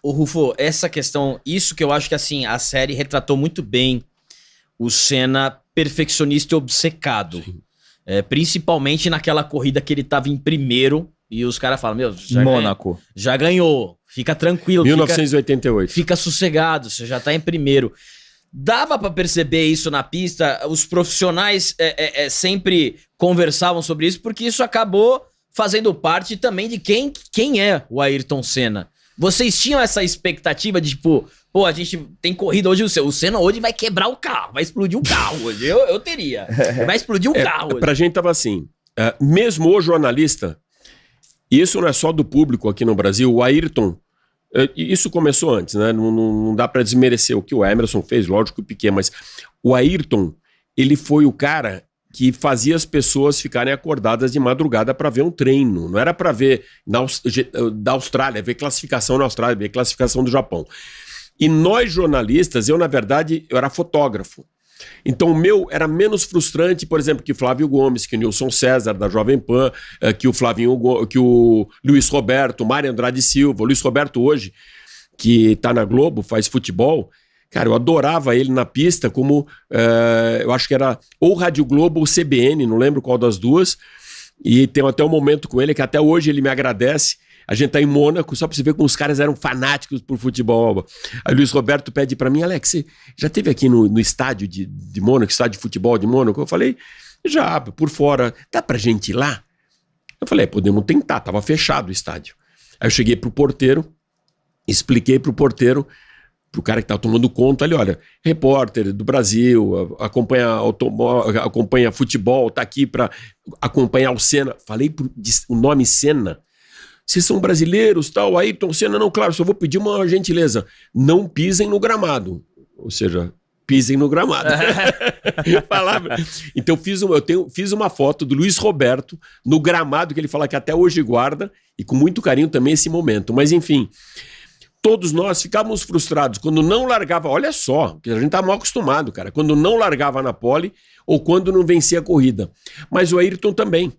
Ô, Rufo, essa questão, isso que eu acho que assim, a série retratou muito bem o Senna perfeccionista e obcecado. Principalmente naquela corrida que ele tava em primeiro e os caras falam, meu, Mônaco. Já ganhou, fica tranquilo, 1988. fica sossegado, você já tá em primeiro. Dava pra perceber isso na pista, os profissionais sempre conversavam sobre isso, porque isso acabou fazendo parte também de quem é o Ayrton Senna. Vocês tinham essa expectativa de, tipo, pô, a gente tem corrida hoje, o Senna hoje vai quebrar o carro, vai explodir um carro hoje. Eu teria. Vai explodir um carro hoje. Pra gente tava assim, mesmo o jornalista, e isso não é só do público aqui no Brasil, o Ayrton, isso começou antes, né? Não dá pra desmerecer o que o Emerson fez, lógico que o Piquet, mas o Ayrton, ele foi o cara que fazia as pessoas ficarem acordadas de madrugada para ver um treino. Não era para ver da Austrália, ver classificação na Austrália, ver classificação do Japão. E nós jornalistas, na verdade, eu era fotógrafo. Então o meu era menos frustrante, por exemplo, que Flávio Gomes, que o Nilson César, da Jovem Pan, que o Luiz Roberto, Mário Andrade Silva. O Luiz Roberto hoje, que tá na Globo, faz futebol. Cara, eu adorava ele na pista como, eu acho que era ou Rádio Globo ou CBN, não lembro qual das duas, e tem até um momento com ele que até hoje ele me agradece. A gente tá em Mônaco, só pra você ver como os caras eram fanáticos por futebol. Aí o Luiz Roberto pede pra mim, Alex, você já esteve aqui no estádio de Mônaco, estádio de futebol de Mônaco? Eu falei, já, por fora, dá pra gente ir lá? Eu falei, podemos tentar, tava fechado o estádio. Aí eu cheguei pro porteiro, expliquei pro porteiro, pro cara que tá tomando conta ali, olha, repórter do Brasil, acompanha futebol, tá aqui pra acompanhar o Senna. Falei o nome Senna. Vocês são brasileiros, tal, Ayrton Senna, não, claro, só vou pedir uma gentileza, não pisem no gramado. Ou seja, pisem no gramado. Então fiz uma foto do Luiz Roberto no gramado, que ele fala que até hoje guarda, e com muito carinho também esse momento. Mas enfim, todos nós ficávamos frustrados quando não largava, olha só, que a gente tá mal acostumado, cara, quando não largava na pole ou quando não vencia a corrida. Mas o Ayrton também.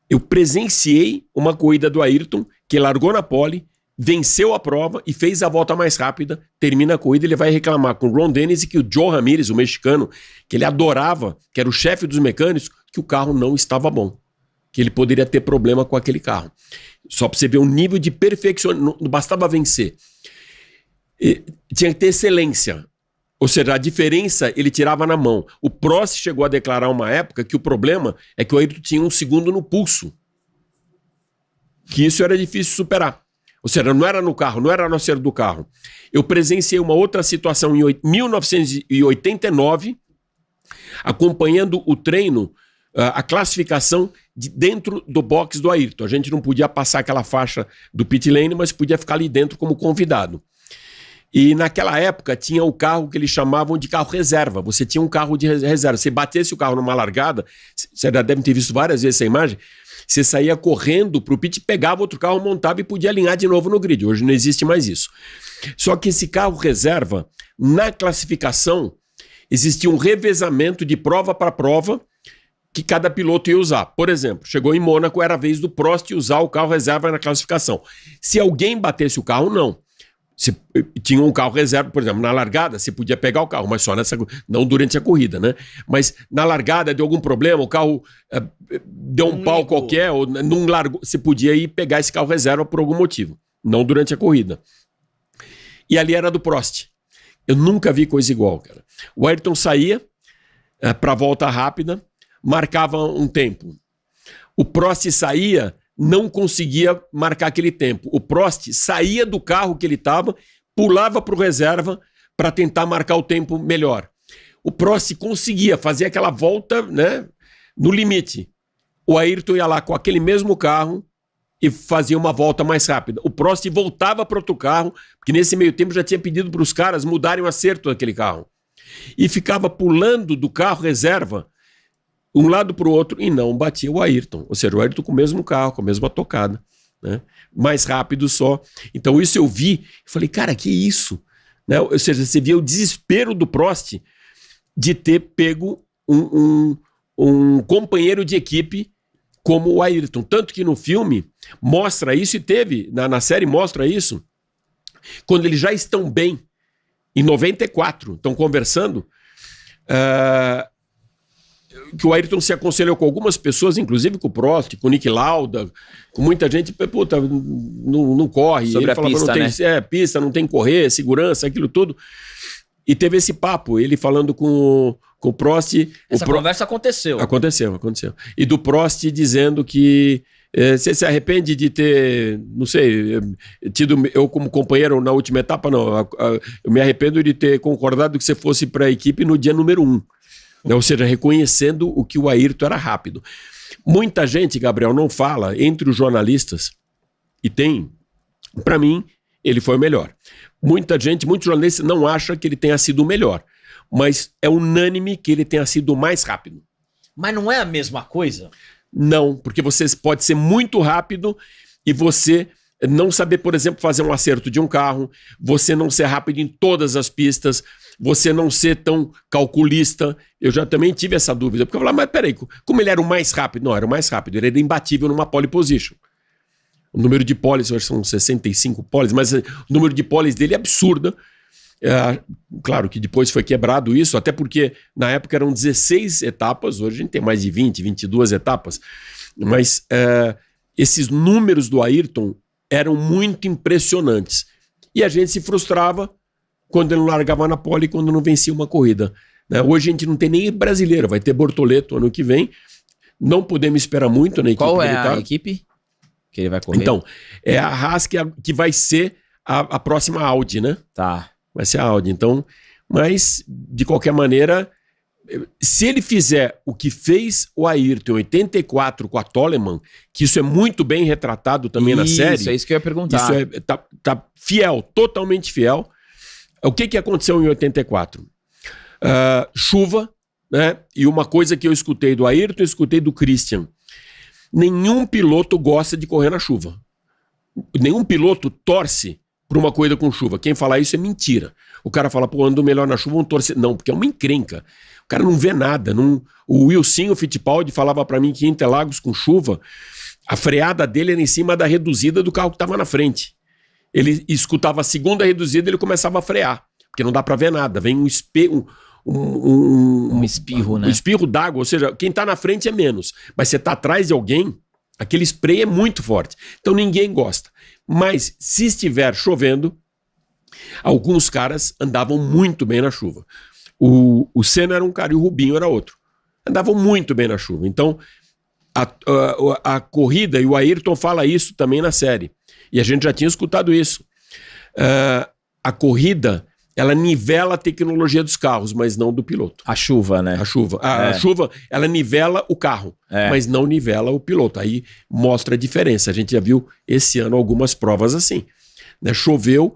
Eu presenciei uma corrida do Ayrton que largou na pole, venceu a prova e fez a volta mais rápida, termina a corrida, ele vai reclamar com o Ron Dennis e que o Joe Ramirez, o mexicano, que ele adorava, que era o chefe dos mecânicos, que o carro não estava bom, que ele poderia ter problema com aquele carro. Só para você ver o nível de perfeccionismo, não bastava vencer. Tinha que ter excelência. Ou seja, a diferença ele tirava na mão. O Prost chegou a declarar uma época que o problema é que o Ayrton tinha 1 segundo no pulso. Que isso era difícil de superar. Ou seja, não era no carro, não era no acerto do carro. Eu presenciei uma outra situação em 1989, acompanhando o treino, a classificação dentro do box do Ayrton. A gente não podia passar aquela faixa do pit lane, mas podia ficar ali dentro como convidado. E naquela época tinha o carro que eles chamavam de carro reserva. Você tinha um carro de reserva. Você batesse o carro numa largada, você já deve ter visto várias vezes essa imagem, você saía correndo pro pit, pegava outro carro, montava e podia alinhar de novo no grid. Hoje não existe mais isso. Só que esse carro reserva, na classificação, existia um revezamento de prova para prova que cada piloto ia usar. Por exemplo, chegou em Mônaco, era a vez do Prost usar o carro reserva na classificação. Se alguém batesse o carro, não. Se tinha um carro reserva, por exemplo, na largada, você podia pegar o carro, mas só não durante a corrida, né? Mas na largada deu algum problema, o carro deu um pau qualquer, ou não largou, você podia ir pegar esse carro reserva por algum motivo, não durante a corrida. E ali era do Prost. Eu nunca vi coisa igual, cara. O Ayrton saía para volta rápida, marcava um tempo. O Prost saía, não conseguia marcar aquele tempo. O Prost saía do carro que ele estava, pulava para o reserva para tentar marcar o tempo melhor. O Prost conseguia fazer aquela volta, né, no limite. O Ayrton ia lá com aquele mesmo carro e fazia uma volta mais rápida. O Prost voltava para outro carro, porque nesse meio tempo já tinha pedido para os caras mudarem o acerto daquele carro. E ficava pulando do carro reserva um lado para o outro e não batia o Ayrton. Ou seja, o Ayrton com o mesmo carro, com a mesma tocada, né? Mais rápido só. Então isso eu vi, falei, cara, que isso? Né? Ou seja, você via o desespero do Prost de ter pego um companheiro de equipe como o Ayrton. Tanto que no filme mostra isso e teve, na série mostra isso, quando eles já estão bem, em 94, estão conversando, que o Ayrton se aconselhou com algumas pessoas, inclusive com o Prost, com o Niki Lauda, com muita gente, puta, não corre. Sobre ele a falava, pista, não tem pista, não tem correr, segurança, aquilo tudo. E teve esse papo, ele falando com o Prost... Essa conversa aconteceu. Aconteceu. E do Prost dizendo que você se arrepende de ter, não sei, tido eu como companheiro na última etapa? Não, eu me arrependo de ter concordado que você fosse para a equipe no dia número 1. Né? Ou seja, reconhecendo o que o Ayrton era rápido. Muita gente, Gabriel, não fala entre os jornalistas, e tem, para mim, ele foi o melhor. Muitos jornalistas não acham que ele tenha sido o melhor, mas é unânime que ele tenha sido o mais rápido. Mas não é a mesma coisa? Não, porque você pode ser muito rápido e você não saber, por exemplo, fazer um acerto de um carro, você não ser rápido em todas as pistas, você não ser tão calculista. Eu já também tive essa dúvida, porque eu falava, mas peraí, como ele era o mais rápido? Não, era o mais rápido, ele era imbatível numa pole position. O número de poles, eu acho que são 65 poles, mas o número de poles dele é absurdo. Claro que depois foi quebrado isso, até porque na época eram 16 etapas, hoje a gente tem mais de 20, 22 etapas, mas esses números do Ayrton eram muito impressionantes. E a gente se frustrava quando ele não largava na pole e quando não vencia uma corrida. Né? Hoje a gente não tem nem brasileiro, vai ter Bortoleto ano que vem, não podemos esperar muito na equipe. Qual é a equipe que ele vai correr? Então, é a Haas que vai ser a próxima Audi, né? Tá. Vai ser a Audi. Então, mas, de qualquer maneira, se ele fizer o que fez o Ayrton em 84 com a Toleman, que isso é muito bem retratado também na série. Isso, é isso que eu ia perguntar. Isso tá fiel, totalmente fiel. O que aconteceu em 84? Chuva, né? E uma coisa que eu escutei do Ayrton, eu escutei do Christian. Nenhum piloto gosta de correr na chuva. Nenhum piloto torce por uma corrida com chuva. Quem fala isso é mentira. O cara fala, pô, ando melhor na chuva, vamos torcer. Não, porque é uma encrenca. O cara não vê nada. O Wilson Fittipaldi falava pra mim que em Interlagos com chuva, a freada dele era em cima da reduzida do carro que estava na frente. Ele escutava a segunda reduzida, ele começava a frear, porque não dá pra ver nada. Vem um espirro, né? Um espirro d'água, ou seja, quem tá na frente é menos, mas você tá atrás de alguém, aquele spray é muito forte. Então ninguém gosta. Mas se estiver chovendo, alguns caras andavam muito bem na chuva. O Senna era um cara e o Rubinho era outro. Andavam muito bem na chuva. Então a corrida, e o Ayrton fala isso também na série, e a gente já tinha escutado isso. A corrida, ela nivela a tecnologia dos carros, mas não do piloto. A chuva, né? A chuva, ela nivela o carro, mas não nivela o piloto. Aí mostra a diferença. A gente já viu esse ano algumas provas assim. Né? Choveu,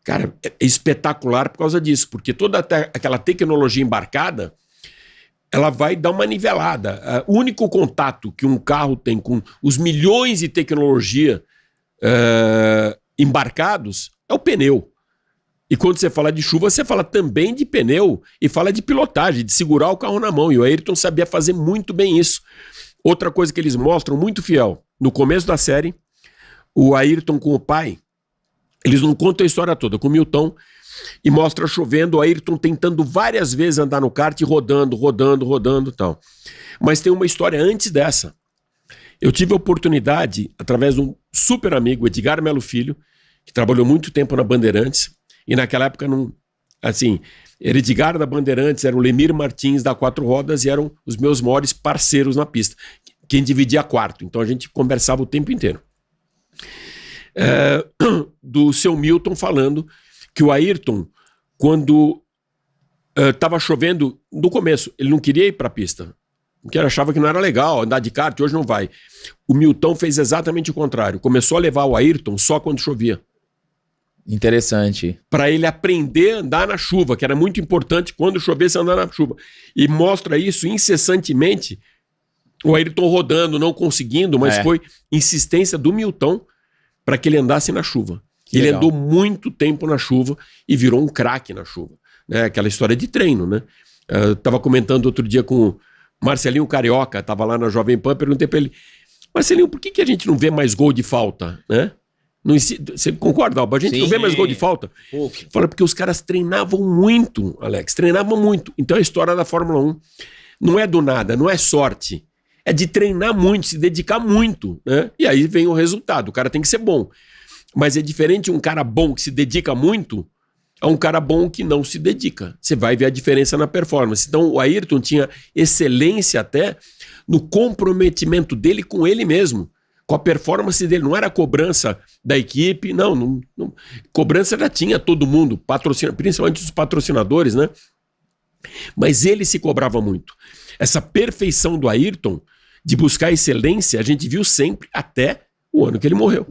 cara, é espetacular por causa disso, porque toda aquela tecnologia embarcada, ela vai dar uma nivelada. O único contato que um carro tem com os milhões de tecnologia embarcados é o pneu. E quando você fala de chuva, você fala também de pneu e fala de pilotagem, de segurar o carro na mão. E o Ayrton sabia fazer muito bem isso. Outra coisa que eles mostram muito fiel, no começo da série, o Ayrton com o pai, eles não contam a história toda, com o Milton, e mostra chovendo, o Ayrton tentando várias vezes andar no kart, rodando e tal. Mas tem uma história antes dessa. Eu tive a oportunidade, através de um super amigo, Edgar Melo Filho, que trabalhou muito tempo na Bandeirantes, e naquela época, Edgar da Bandeirantes, era o Lemir Martins da Quatro Rodas e eram os meus maiores parceiros na pista. Quem dividia quarto. Então a gente conversava o tempo inteiro. Do seu Milton falando que o Ayrton, quando estava chovendo, no começo, ele não queria ir para a pista. Porque ele achava que não era legal andar de kart, hoje não vai. O Milton fez exatamente o contrário. Começou a levar o Ayrton só quando chovia. Interessante. Para ele aprender a andar na chuva, que era muito importante quando chovesse andar na chuva. E mostra isso incessantemente, o Ayrton rodando, não conseguindo, mas foi insistência do Milton para que ele andasse na chuva. Ele andou muito tempo na chuva e virou um craque na chuva. Né? Aquela história de treino, né? Eu estava comentando outro dia com o Marcelinho Carioca, estava lá na Jovem Pan, perguntei para ele, Marcelinho, por que a gente não vê mais gol de falta, né? Você concorda, Alba? A gente não vê mais gol de falta. Fala porque os caras treinavam muito, Alex. Treinavam muito. Então a história da Fórmula 1 não é do nada, não é sorte. É de treinar muito, se dedicar muito, né? E aí vem o resultado. O cara tem que ser bom. Mas é diferente um cara bom que se dedica muito a um cara bom que não se dedica. Você vai ver a diferença na performance. Então o Ayrton tinha excelência até no comprometimento dele com ele mesmo, com a performance dele. Não era cobrança da equipe, não. Cobrança já tinha todo mundo, principalmente os patrocinadores, né? Mas ele se cobrava muito. Essa perfeição do Ayrton de buscar excelência, a gente viu sempre até o ano que ele morreu.